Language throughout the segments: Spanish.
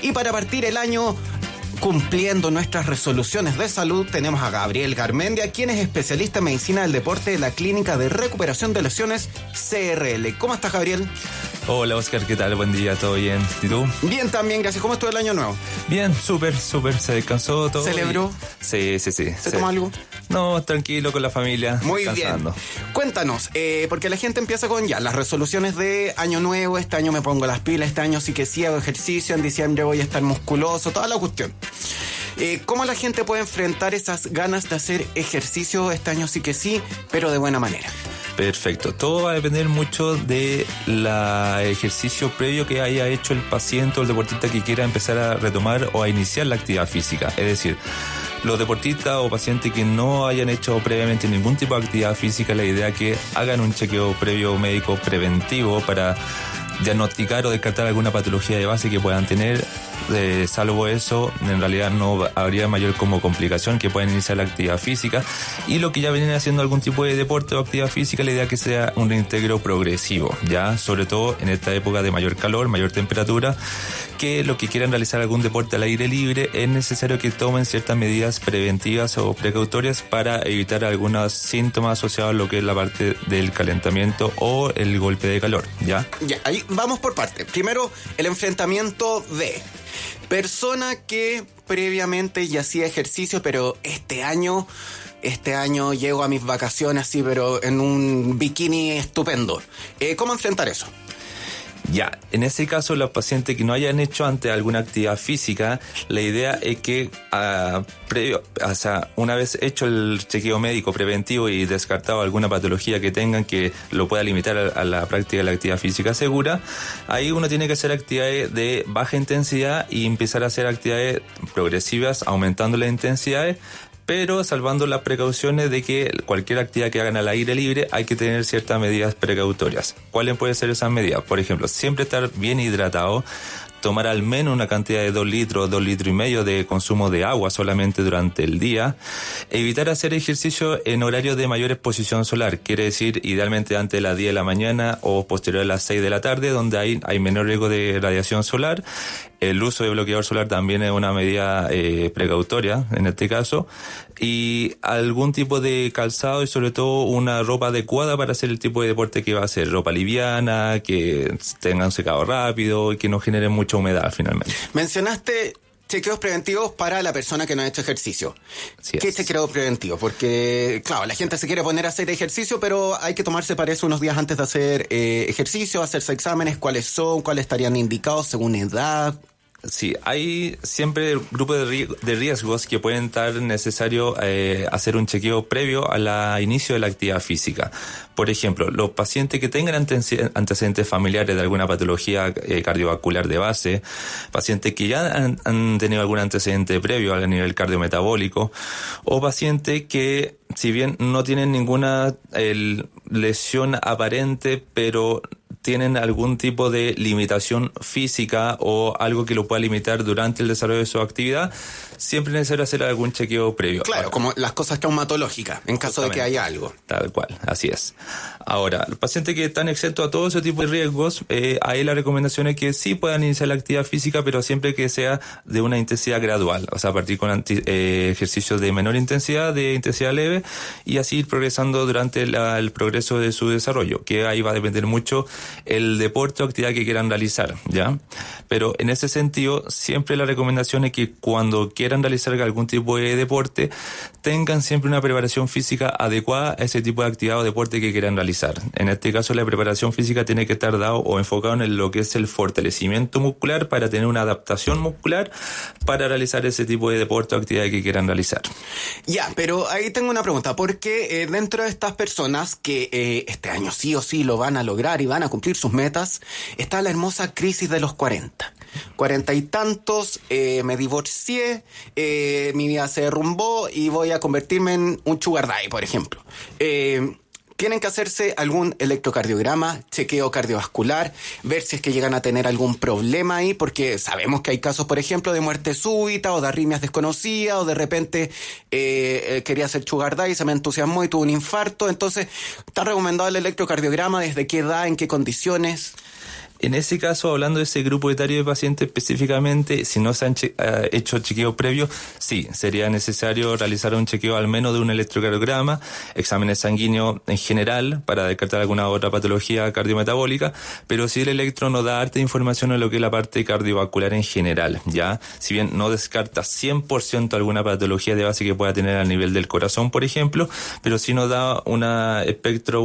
Y para partir el año cumpliendo nuestras resoluciones de salud, tenemos a Gabriel Garmendia, quien es especialista en medicina del deporte de la Clínica de Recuperación de Lesiones CRL. ¿Cómo estás, Gabriel? Hola, Oscar, ¿qué tal? Buen día, ¿todo bien? ¿Y tú? Bien, también, gracias. ¿Cómo estuvo el año nuevo? Bien, súper. Se descansó todo. ¿Celebró? Sí. ¿Se tomó algo? No, tranquilo con la familia. Muy bien. Cuéntanos, porque la gente empieza con ya las resoluciones de año nuevo. Este año me pongo las pilas, este año sí que sí hago ejercicio, en diciembre voy a estar musculoso, toda la cuestión. ¿Cómo la gente puede enfrentar esas ganas de hacer ejercicio este año sí que sí, pero de buena manera? Perfecto. Todo va a depender mucho de la ejercicio previo que haya hecho el paciente o el deportista que quiera empezar a retomar o a iniciar la actividad física. Es decir, los deportistas o pacientes que no hayan hecho previamente ningún tipo de actividad física, la idea es que hagan un chequeo previo médico preventivo para diagnosticar o descartar alguna patología de base que puedan tener. Salvo eso, en realidad no habría mayor como complicación que puedan iniciar la actividad física. Y lo que ya vienen haciendo algún tipo de deporte o actividad física, la idea es que sea un reintegro progresivo, ya sobre todo en esta época de mayor calor, mayor temperatura, que los que quieran realizar algún deporte al aire libre es necesario que tomen ciertas medidas preventivas o precautorias para evitar algunos síntomas asociados a lo que es la parte del calentamiento o el golpe de calor, ¿ya? Ya, ahí vamos por parte. Primero, el enfrentamiento de persona que previamente ya hacía ejercicio, pero este año llego a mis vacaciones así, pero en un bikini estupendo. ¿Cómo enfrentar eso? Ya, en ese caso, los pacientes que no hayan hecho antes alguna actividad física, la idea es que una vez hecho el chequeo médico preventivo y descartado alguna patología que tengan que lo pueda limitar a la práctica de la actividad física segura, ahí uno tiene que hacer actividades de baja intensidad y empezar a hacer actividades progresivas, aumentando las intensidades, pero salvando las precauciones de que cualquier actividad que hagan al aire libre hay que tener ciertas medidas precautorias. ¿Cuáles pueden ser esas medidas? Por ejemplo, siempre estar bien hidratado, tomar al menos una cantidad de 2 litros, 2 litros y medio de consumo de agua solamente durante el día. Evitar hacer ejercicio en horario de mayor exposición solar, quiere decir idealmente antes de las 10 de la mañana o posterior a las 6 de la tarde, donde hay menor riesgo de radiación solar. El uso de bloqueador solar también es una medida precautoria en este caso. Y algún tipo de calzado y sobre todo una ropa adecuada para hacer el tipo de deporte que va a hacer. Ropa liviana, que tenga un secado rápido y que no genere mucha humedad finalmente. Mencionaste chequeos preventivos para la persona que no ha hecho ejercicio. ¿Qué chequeo preventivo? Porque, claro, la gente se quiere poner a hacer ejercicio, pero hay que tomarse para eso unos días antes de hacer ejercicio, hacerse exámenes, cuáles estarían indicados según edad. Sí, hay siempre grupos de riesgos que pueden estar necesario hacer un chequeo previo al inicio de la actividad física. Por ejemplo, los pacientes que tengan antecedentes familiares de alguna patología cardiovascular de base, pacientes que ya han tenido algún antecedente previo a nivel cardiometabólico, o pacientes que, si bien no tienen ninguna lesión aparente, pero tienen algún tipo de limitación física o algo que lo pueda limitar durante el desarrollo de su actividad, siempre es necesario hacer algún chequeo previo. Claro, ahora, como las cosas traumatológicas, en caso de que haya algo. Tal cual, así es. Ahora, los pacientes que están exentos a todo ese tipo de riesgos, ahí la recomendación es que sí puedan iniciar la actividad física, pero siempre que sea de una intensidad gradual, o sea, partir con ejercicios de menor intensidad, de intensidad leve, y así ir progresando durante el progreso de su desarrollo, que ahí va a depender mucho el deporte o actividad que quieran realizar, ¿ya? Pero en ese sentido, siempre la recomendación es que cuando quieran realizar algún tipo de deporte, tengan siempre una preparación física adecuada a ese tipo de actividad o deporte que quieran realizar. En este caso, la preparación física tiene que estar dado o enfocado en lo que es el fortalecimiento muscular para tener una adaptación muscular para realizar ese tipo de deporte o actividad que quieran realizar. Ya, pero ahí tengo una pregunta, porque dentro de estas personas que este año sí o sí lo van a lograr y van a cumplir sus metas, está la hermosa crisis de los 40. 40 y tantos, me divorcié, mi vida se derrumbó y voy a convertirme en un sugar daddy, por ejemplo. Tienen que hacerse algún electrocardiograma, chequeo cardiovascular, ver si es que llegan a tener algún problema ahí, porque sabemos que hay casos, por ejemplo, de muerte súbita o de arritmias desconocidas, o de repente quería hacer sugar daddy, se me entusiasmó y tuvo un infarto. Entonces, ¿está recomendado el electrocardiograma? ¿Desde qué edad? ¿En qué condiciones? En ese caso, hablando de ese grupo etario de pacientes específicamente, si no se han hecho chequeo previo, sí, sería necesario realizar un chequeo al menos de un electrocardiograma, exámenes sanguíneos en general para descartar alguna otra patología cardiometabólica, pero sí el electro nos da harta información en lo que es la parte cardiovascular en general, ¿ya? Si bien no descarta 100% alguna patología de base que pueda tener al nivel del corazón, por ejemplo, pero sí nos da una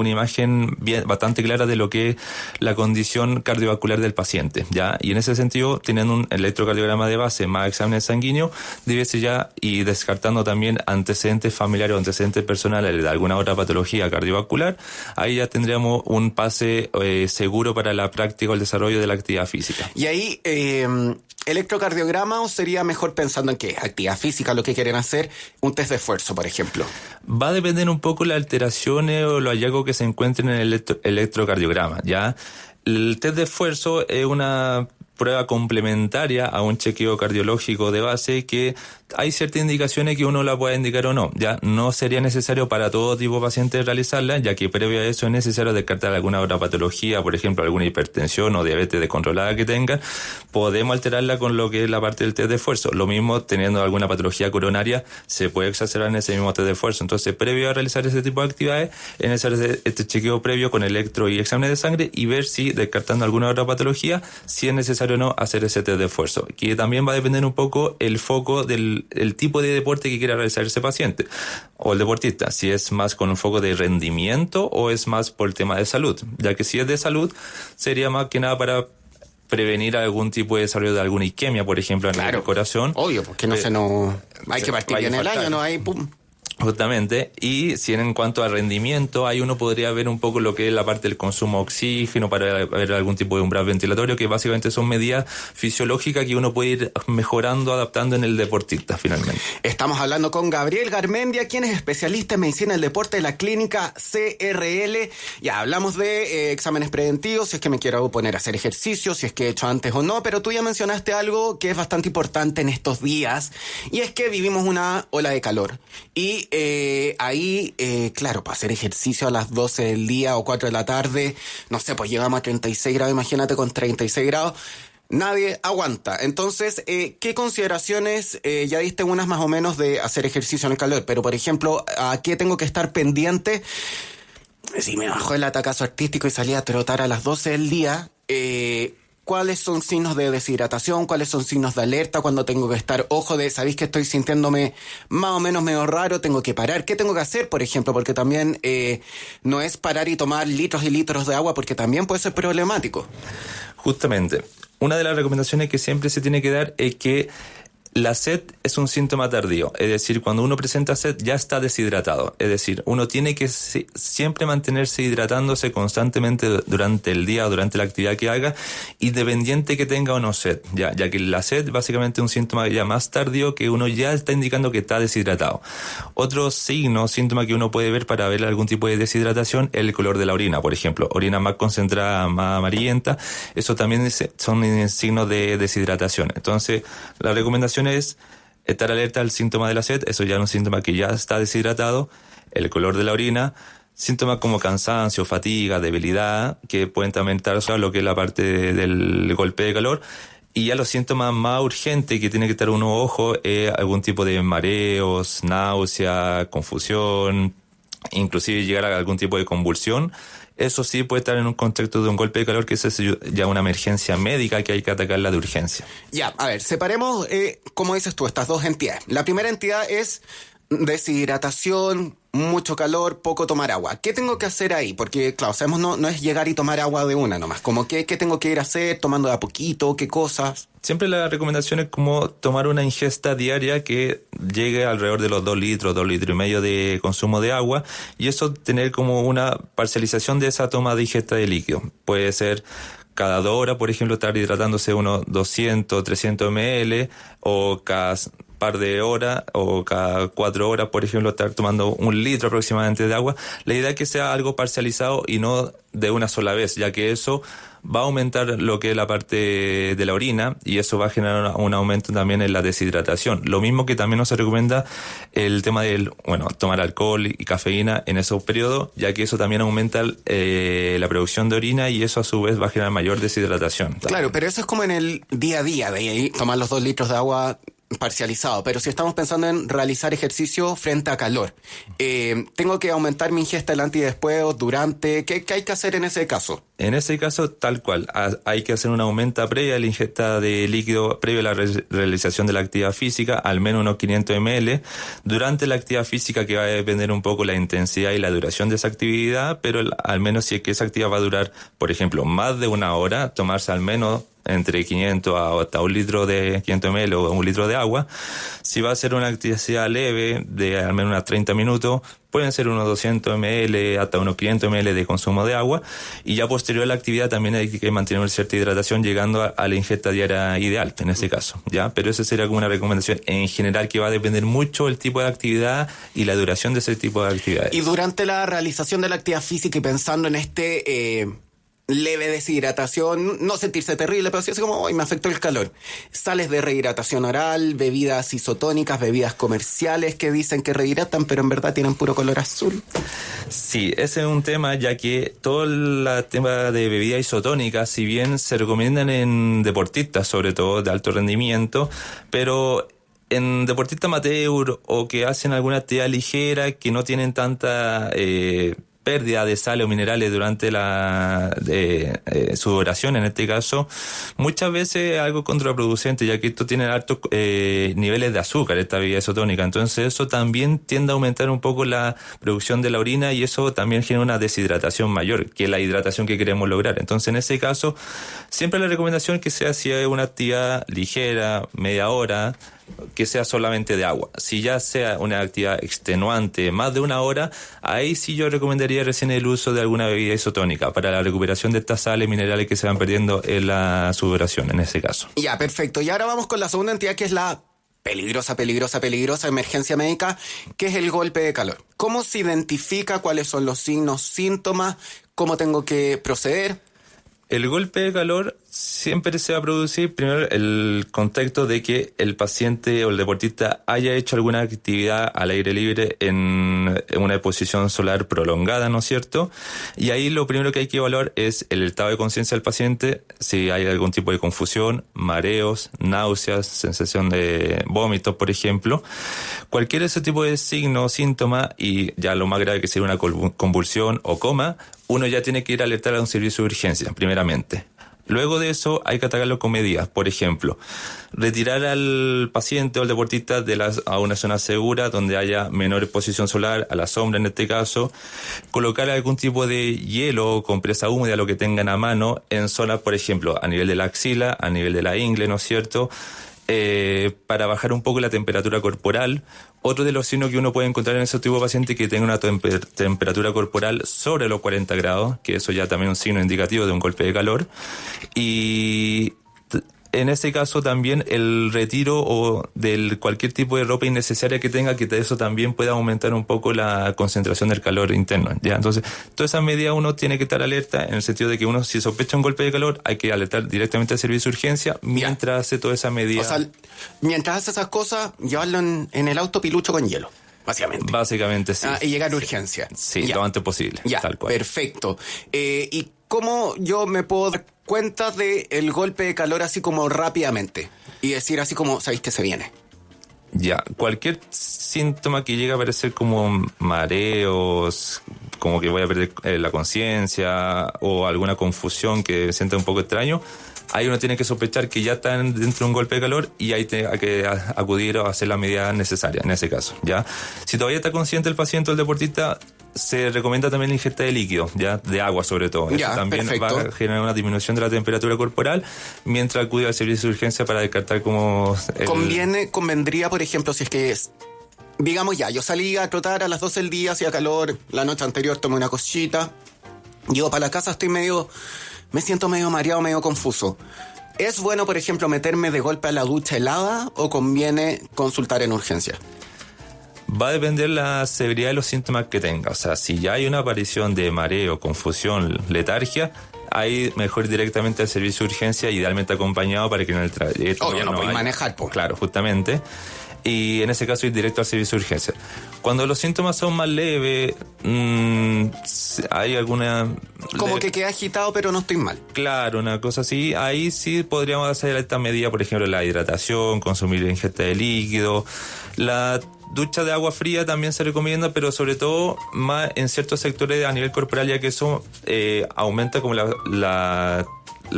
imagen bastante clara de lo que es la condición cardiovascular del paciente, ¿ya? Y en ese sentido, teniendo un electrocardiograma de base más exámenes sanguíneos, debe ser ya, y descartando también antecedentes familiares o antecedentes personales de alguna otra patología cardiovascular, ahí ya tendríamos un pase seguro para la práctica o el desarrollo de la actividad física. Y ahí, electrocardiograma, ¿o sería mejor pensando en qué? Actividad física, lo que quieren hacer, un test de esfuerzo, por ejemplo. Va a depender un poco las alteraciones o los hallazgos que se encuentren en el electrocardiograma, ¿ya? El test de esfuerzo es una prueba complementaria a un chequeo cardiológico de base que hay ciertas indicaciones que uno la puede indicar o no. Ya no sería necesario para todo tipo de pacientes realizarla, ya que previo a eso es necesario descartar alguna otra patología, por ejemplo, alguna hipertensión o diabetes descontrolada que tengan. Podemos alterarla con lo que es la parte del test de esfuerzo. Lo mismo, teniendo alguna patología coronaria, se puede exacerbar en ese mismo test de esfuerzo. Entonces, previo a realizar ese tipo de actividades, es necesario hacer este chequeo previo con electro y exámenes de sangre y ver si, descartando alguna otra patología, si es necesario o no hacer ese test de esfuerzo. Que también va a depender un poco el foco del tipo de deporte que quiera realizar ese paciente o el deportista, si es más con un foco de rendimiento o es más por el tema de salud, ya que si es de salud sería más que nada para prevenir algún tipo de desarrollo de alguna isquemia, por ejemplo, en el corazón. Obvio, porque hay que partir bien el año, no hay pum. Justamente, y si en cuanto a rendimiento, ahí uno podría ver un poco lo que es la parte del consumo de oxígeno para ver algún tipo de umbral ventilatorio, que básicamente son medidas fisiológicas que uno puede ir mejorando, adaptando en el deportista finalmente. Estamos hablando con Gabriel Garmendia, quien es especialista en medicina del deporte de la clínica CRL. Ya hablamos de exámenes preventivos, si es que me quiero poner a hacer ejercicio, si es que he hecho antes o no, pero tú ya mencionaste algo que es bastante importante en estos días, y es que vivimos una ola de calor. Y ahí, claro, para hacer ejercicio a las 12 del día o 4 de la tarde, no sé, pues llegamos a 36 grados, imagínate con 36 grados, nadie aguanta. Entonces, ¿qué consideraciones, ya diste unas más o menos de hacer ejercicio en el calor, pero por ejemplo, ¿a qué tengo que estar pendiente? Si me bajó el atacazo artístico y salí a trotar a las 12 del día, ¿cuáles son signos de deshidratación? ¿Cuáles son signos de alerta cuando tengo que estar? Ojo de, ¿sabéis que estoy sintiéndome más o menos medio raro? Tengo que parar. ¿Qué tengo que hacer, por ejemplo? Porque también no es parar y tomar litros y litros de agua, porque también puede ser problemático. Justamente, una de las recomendaciones que siempre se tiene que dar es que la sed es un síntoma tardío, es decir, cuando uno presenta sed ya está deshidratado, es decir, uno tiene que siempre mantenerse hidratándose constantemente durante el día o durante la actividad que haga, independiente que tenga o no sed, ya que la sed básicamente es un síntoma ya más tardío que uno ya está indicando que está deshidratado. Otro síntoma que uno puede ver para ver algún tipo de deshidratación es el color de la orina, por ejemplo, orina más concentrada, más amarillenta, eso también son signos de deshidratación. Entonces, la recomendación es estar alerta al síntoma de la sed, eso ya es un síntoma que ya está deshidratado, el color de la orina, síntomas como cansancio, fatiga, debilidad, que pueden también estar asociados a lo que es la parte del golpe de calor, y ya los síntomas más urgentes que tiene que estar uno ojo es algún tipo de mareos, náusea, confusión, inclusive llegar a algún tipo de convulsión. Eso sí puede estar en un contexto de un golpe de calor, que es ya una emergencia médica que hay que atacarla de urgencia. Ya, a ver, separemos, como dices tú, estas dos entidades. La primera entidad es deshidratación, mucho calor, poco tomar agua. ¿Qué tengo que hacer ahí? Porque, claro, sabemos, no es llegar y tomar agua de una nomás. Como ¿qué tengo que ir a hacer? ¿Tomando de a poquito? ¿Qué cosas? Siempre la recomendación es como tomar una ingesta diaria que llegue alrededor de los 2 litros y medio de consumo de agua, y eso tener como una parcialización de esa toma de ingesta de líquido. Puede ser cada 2 horas, por ejemplo, estar hidratándose unos 200, 300 ml, o cada par de horas o cada 4 horas, por ejemplo, estar tomando 1 litro aproximadamente de agua. La idea es que sea algo parcializado y no de una sola vez, ya que eso va a aumentar lo que es la parte de la orina y eso va a generar un aumento también en la deshidratación. Lo mismo que también no se recomienda el tema del, tomar alcohol y cafeína en esos periodos, ya que eso también aumenta la producción de orina y eso a su vez va a generar mayor deshidratación. Claro, pero eso es como en el día a día, de tomar los 2 litros de agua parcializado, pero si estamos pensando en realizar ejercicio frente a calor, ¿tengo que aumentar mi ingesta del antes y después o durante? ¿Qué hay que hacer en ese caso? En ese caso, tal cual, hay que hacer una aumenta previa a la ingesta de líquido, previo a la realización de la actividad física, al menos unos 500 ml, durante la actividad física, que va a depender un poco la intensidad y la duración de esa actividad, pero al menos si es que esa actividad va a durar, por ejemplo, más de 1 hora, tomarse al menos entre 500 hasta 1 litro de 500 ml o 1 litro de agua. Si va a ser una actividad leve de al menos unos 30 minutos, pueden ser unos 200 ml hasta unos 500 ml de consumo de agua, y ya posterior a la actividad también hay que mantener cierta hidratación llegando a la ingesta diaria ideal en ese caso, ¿ya? Pero esa sería como una recomendación en general, que va a depender mucho el tipo de actividad y la duración de ese tipo de actividades. Y durante la realización de la actividad física y pensando en leve deshidratación, no sentirse terrible, pero sí así como, hoy me afectó el calor. Sales de rehidratación oral, bebidas isotónicas, bebidas comerciales que dicen que rehidratan, pero en verdad tienen puro color azul. Sí, ese es un tema, ya que todo el tema de bebidas isotónicas, si bien se recomiendan en deportistas, sobre todo de alto rendimiento, pero en deportistas amateur o que hacen alguna actividad ligera, que no tienen tanta pérdida de sales o minerales durante su duración, en este caso, muchas veces es algo contraproducente, ya que esto tiene altos niveles de azúcar, esta bebida isotónica. Entonces eso también tiende a aumentar un poco la producción de la orina y eso también genera una deshidratación mayor, que es la hidratación que queremos lograr. Entonces en ese caso, siempre la recomendación que sea, si es una actividad ligera, media hora, que sea solamente de agua. Si ya sea una actividad extenuante, más de 1 hora, ahí sí yo recomendaría recién el uso de alguna bebida isotónica para la recuperación de estas sales minerales que se van perdiendo en la sudoración, en ese caso. Ya, perfecto. Y ahora vamos con la segunda entidad, que es la peligrosa emergencia médica, que es el golpe de calor. ¿Cómo se identifica? ¿Cuáles son los signos, síntomas? ¿Cómo tengo que proceder? El golpe de calor siempre se va a producir primero el contexto de que el paciente o el deportista haya hecho alguna actividad al aire libre en una exposición solar prolongada, ¿no es cierto? Y ahí lo primero que hay que evaluar es el estado de conciencia del paciente, si hay algún tipo de confusión, mareos, náuseas, sensación de vómitos, por ejemplo. Cualquier ese tipo de signo o síntoma, y ya lo más grave que sería una convulsión o coma, uno ya tiene que ir a alertar a un servicio de urgencia, primeramente. Luego de eso hay que atacarlo con medidas. Por ejemplo, retirar al paciente o al deportista a una zona segura donde haya menor exposición solar, a la sombra en este caso. Colocar algún tipo de hielo o compresa húmeda, lo que tengan a mano, en zonas, por ejemplo, a nivel de la axila, a nivel de la ingle, ¿no es cierto?, para bajar un poco la temperatura corporal. Otro de los signos que uno puede encontrar en ese tipo de paciente, que tenga una temperatura corporal sobre los 40 grados, que eso ya también es un signo indicativo de un golpe de calor. Y en ese caso también el retiro o de cualquier tipo de ropa innecesaria que tenga, que eso también puede aumentar un poco la concentración del calor interno, ¿ya? Entonces, todas esas medidas uno tiene que estar alerta, en el sentido de que uno, si sospecha un golpe de calor, hay que alertar directamente al servicio de urgencia mientras hace toda esa medida. O sea, mientras hace esas cosas, llevarlo en el auto pilucho con hielo, básicamente. Básicamente, sí. Y llegar a urgencia. Sí, lo antes posible. Ya, tal cual. Perfecto. ¿Y cómo yo me puedo dar cuenta del golpe de calor así como rápidamente? Y decir así como, ¿sabéis que se viene? Ya, cualquier síntoma que llegue a aparecer como mareos, como que voy a perder la conciencia o alguna confusión que sienta un poco extraño, ahí uno tiene que sospechar que ya está dentro de un golpe de calor y ahí hay que acudir a hacer las medidas necesarias en ese caso, ¿ya? Si todavía está consciente el paciente o el deportista, se recomienda también la ingesta de líquido, ya, de agua sobre todo. Ya, eso también perfecto. va a generar una disminución de la temperatura corporal mientras acude al servicio de urgencia para descartar como... Convendría, por ejemplo, si es que digamos ya, yo salí a trotar a las 12 del día, hacía calor, la noche anterior tomé una cosita, llego para la casa, me siento medio mareado, medio confuso. ¿Es bueno, por ejemplo, meterme de golpe a la ducha helada o conviene consultar en urgencia? Va a depender la severidad de los síntomas que tenga. O sea, si ya hay una aparición de mareo, confusión, letargia, ahí mejor directamente al servicio de urgencia, idealmente acompañado para que en el trayecto... Obvio, no podéis manejar, pues. Claro, justamente. Y en ese caso ir directo al servicio de urgencia. Cuando los síntomas son más leves, hay alguna... Como que queda agitado pero no estoy mal. Claro, una cosa así. Ahí sí podríamos hacer esta medida, por ejemplo, la hidratación, consumir ingesta de líquido. La ducha de agua fría también se recomienda, pero sobre todo más en ciertos sectores a nivel corporal, ya que eso aumenta como la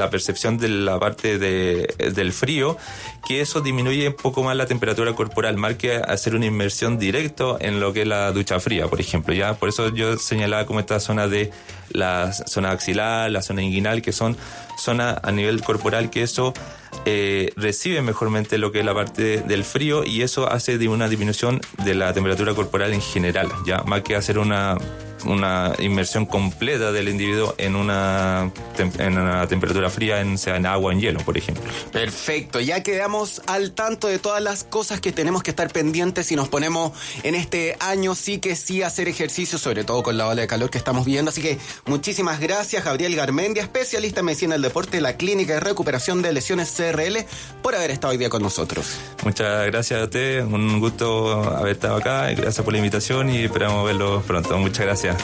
percepción de la parte del frío, que eso disminuye un poco más la temperatura corporal, más que hacer una inmersión directa en lo que es la ducha fría, por ejemplo. Ya por eso yo señalaba como esta zona de la zona axilar, la zona inguinal, que son zonas a nivel corporal que eso recibe mejormente lo que es la parte del frío, y eso hace de una disminución de la temperatura corporal en general, ya más que hacer una inmersión completa del individuo en una temperatura fría, sea en agua o en hielo, por ejemplo. Perfecto, ya quedamos al tanto de todas las cosas que tenemos que estar pendientes si nos ponemos en este año sí que sí a hacer ejercicio, sobre todo con la ola de calor que estamos viviendo. Así que muchísimas gracias, Gabriel Garmendia, especialista en medicina del deporte de la Clínica de Recuperación de Lesiones CRL, por haber estado hoy día con nosotros. Muchas gracias a usted, un gusto haber estado acá, y gracias por la invitación y esperamos verlo pronto. Muchas gracias.